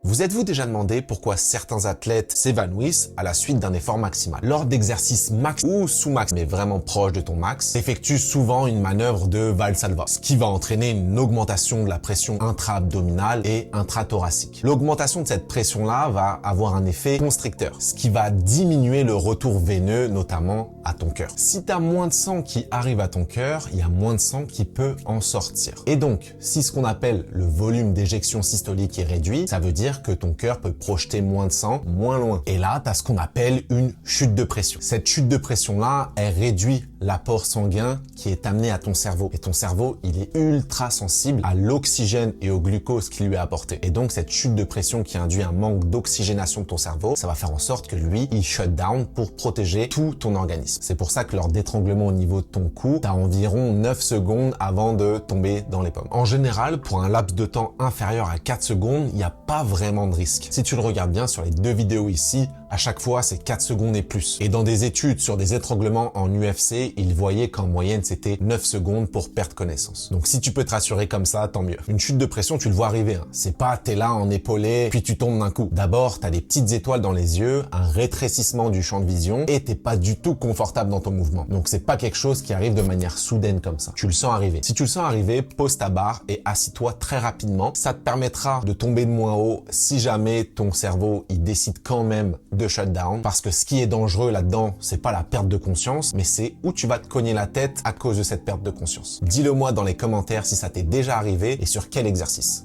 Vous êtes-vous déjà demandé pourquoi certains athlètes s'évanouissent à la suite d'un effort maximal? Lors d'exercices max ou sous-max, mais vraiment proche de ton max, t'effectues souvent une manœuvre de Valsalva, ce qui va entraîner une augmentation de la pression intra-abdominale et intra-thoracique. L'augmentation de cette pression-là va avoir un effet constricteur, ce qui va diminuer le retour veineux, notamment à ton cœur. Si tu as moins de sang qui arrive à ton cœur, il y a moins de sang qui peut en sortir. Et donc, si ce qu'on appelle le volume d'éjection systolique est réduit, ça veut dire que ton cœur peut projeter moins de sang moins loin. Et là, tu as ce qu'on appelle une chute de pression. Cette chute de pression-là, elle réduit l'apport sanguin qui est amené à ton cerveau. Et ton cerveau, il est ultra sensible à l'oxygène et au glucose qui lui est apporté. Et donc, cette chute de pression qui induit un manque d'oxygénation de ton cerveau, ça va faire en sorte que lui, il shut down pour protéger tout ton organisme. C'est pour ça que lors d'étranglement au niveau de ton cou, tu as environ 9 secondes avant de tomber dans les pommes. En général, pour un laps de temps inférieur à 4 secondes, il n'y a pas vraiment de risque. Si tu le regardes bien sur les deux vidéos ici, à chaque fois, c'est 4 secondes et plus. Et dans des études sur des étranglements en UFC, ils voyaient qu'en moyenne, c'était 9 secondes pour perdre connaissance. Donc si tu peux te rassurer comme ça, tant mieux. Une chute de pression, tu le vois arriver. C'est pas t'es là en épaulé, puis tu tombes d'un coup. D'abord, t'as des petites étoiles dans les yeux, un rétrécissement du champ de vision, et t'es pas du tout confortable dans ton mouvement. Donc c'est pas quelque chose qui arrive de manière soudaine comme ça. Tu le sens arriver. Si tu le sens arriver, pose ta barre et assis-toi très rapidement. Ça te permettra de tomber de moins haut si jamais ton cerveau, il décide quand même de shutdown, parce que ce qui est dangereux là-dedans, c'est pas la perte de conscience, mais c'est où tu vas te cogner la tête à cause de cette perte de conscience. Dis-le moi dans les commentaires si ça t'est déjà arrivé et sur quel exercice.